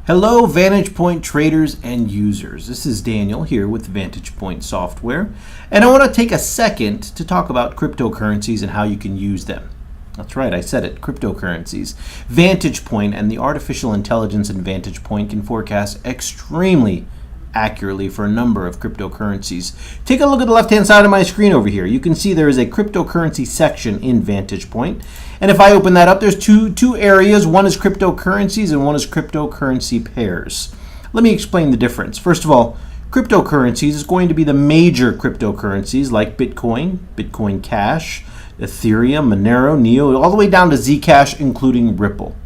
Hello, VantagePoint traders and users. This is Daniel here with VantagePoint Software, and I want to take a second to talk about cryptocurrencies and how you can use them. That's right, I said it, cryptocurrencies. VantagePoint and the artificial intelligence in VantagePoint can forecast extremely accurately for a number of cryptocurrencies. Take a look at the left-hand side of my screen over here. You can see there is a cryptocurrency section in VantagePoint. And if I open that up, there's two areas. One is cryptocurrencies and one is cryptocurrency pairs. Let me explain the difference. First of all, cryptocurrencies is going to be the major cryptocurrencies like Bitcoin, Bitcoin Cash, Ethereum, Monero, Neo, all the way down to Zcash, including Ripple.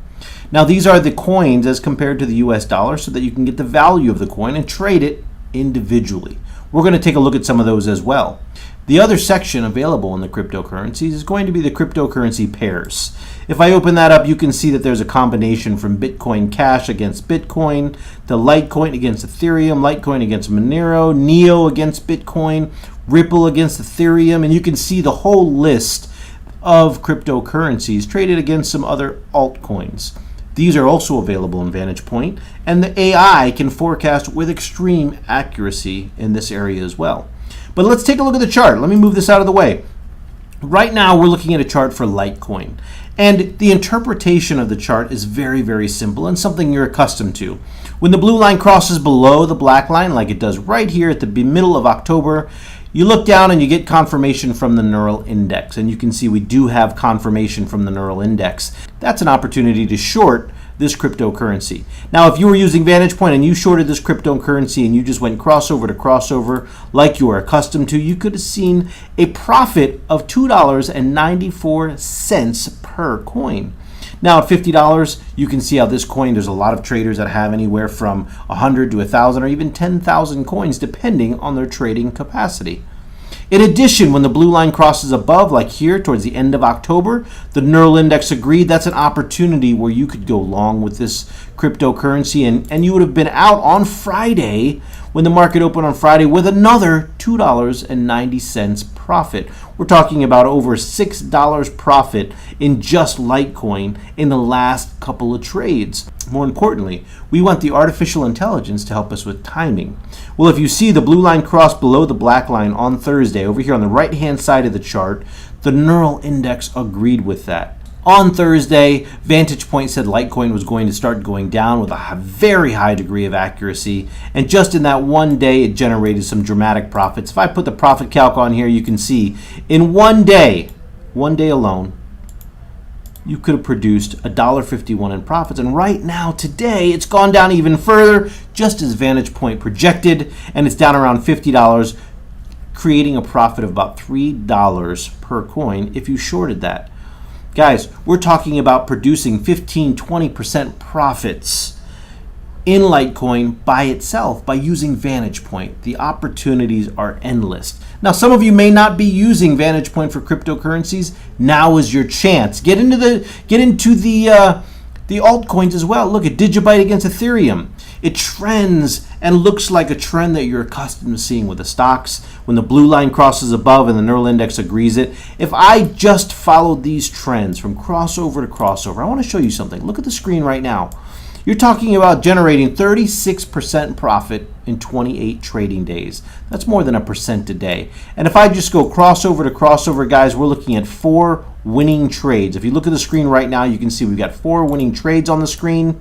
Now, these are the coins as compared to the US dollar so that you can get the value of the coin and trade it individually. We're going to take a look at some of those as well. The other section available in the cryptocurrencies is going to be the cryptocurrency pairs. If I open that up, you can see that there's a combination from Bitcoin Cash against Bitcoin, to Litecoin against Ethereum, Litecoin against Monero, Neo against Bitcoin, Ripple against Ethereum, and you can see the whole list of cryptocurrencies traded against some other altcoins. These are also available in VantagePoint, and the AI can forecast with extreme accuracy in this area as well. But let's take a look at the chart. Let me move this out of the way. Right now, we're looking at a chart for Litecoin. And the interpretation of the chart is very, very simple and something you're accustomed to. When the blue line crosses below the black line, like it does right here at the middle of October, you look down and you get confirmation from the neural index. And you can see we do have confirmation from the neural index. That's an opportunity to short this cryptocurrency. Now, if you were using VantagePoint and you shorted this cryptocurrency and you just went crossover to crossover like you are accustomed to, you could have seen a profit of $2.94 per coin. Now at $50, you can see how this coin, there's a lot of traders that have anywhere from 100 to 1,000 or even 10,000 coins depending on their trading capacity. In addition, when the blue line crosses above, like here towards the end of October, the neural index agreed. That's an opportunity where you could go long with this cryptocurrency, and you would have been out on Friday when the market opened on Friday with another $2.90 profit. We're talking about over $6 profit in just Litecoin in the last couple of trades. More importantly, we want the artificial intelligence to help us with timing. Well, if you see the blue line cross below the black line on Thursday, over here on the right-hand side of the chart, the neural index agreed with that. On Thursday, VantagePoint said Litecoin was going to start going down with a very high degree of accuracy, and just in that one day, it generated some dramatic profits. If I put the profit calc on here, you can see in one day alone, you could have produced $1.51 in profits. And right now, today, it's gone down even further, just as VantagePoint projected, and it's down around $50, creating a profit of about $3 per coin if you shorted that. Guys, we're talking about producing 15-20% profits in Litecoin by itself by using VantagePoint. The opportunities are endless. Now, some of you may not be using VantagePoint for cryptocurrencies. Now is your chance. Get into the altcoins as well. Look at Digibyte against Ethereum. It trends and looks like a trend that you're accustomed to seeing with the stocks. When the blue line crosses above and the neural index agrees it, if I just followed these trends from crossover to crossover, I want to show you something. Look at the screen right now. You're talking about generating 36% profit in 28 trading days. That's more than 1% a day. And if I just go crossover to crossover, guys, we're looking at 4 winning trades. If you look at the screen right now, you can see we've got 4 winning trades on the screen,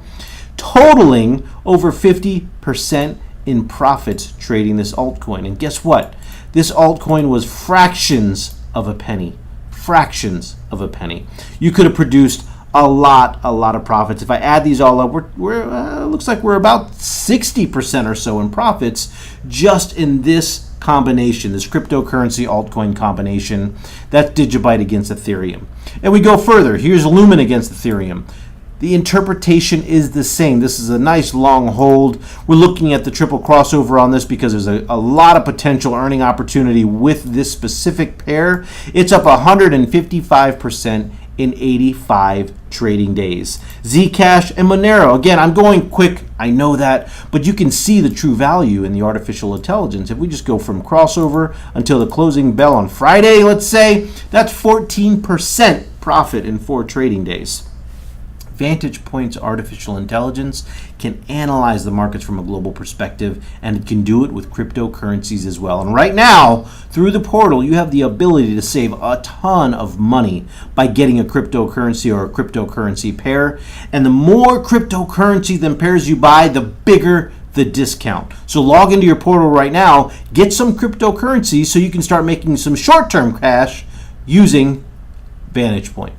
totaling over 50% in profits trading this altcoin. And guess what? This altcoin was fractions of a penny. Fractions of a penny. You could have produced a lot of profits. If I add these all up, looks like we're about 60% or so in profits just in this combination, this cryptocurrency altcoin combination. That's Digibyte against Ethereum. And we go further. Here's Lumen against Ethereum. The interpretation is the same. This is a nice long hold. We're looking at the triple crossover on this because there's a lot of potential earning opportunity with this specific pair. It's up 155% in 85 trading days. Zcash and Monero. Again, I'm going quick, I know that, but you can see the true value in the artificial intelligence. If we just go from crossover until the closing bell on Friday, let's say, that's 14% profit in 4 trading days. VantagePoint's artificial intelligence can analyze the markets from a global perspective, and it can do it with cryptocurrencies as well. And right now, through the portal, you have the ability to save a ton of money by getting a cryptocurrency or a cryptocurrency pair. And the more cryptocurrency than pairs you buy, the bigger the discount. So log into your portal right now, get some cryptocurrency so you can start making some short-term cash using VantagePoint.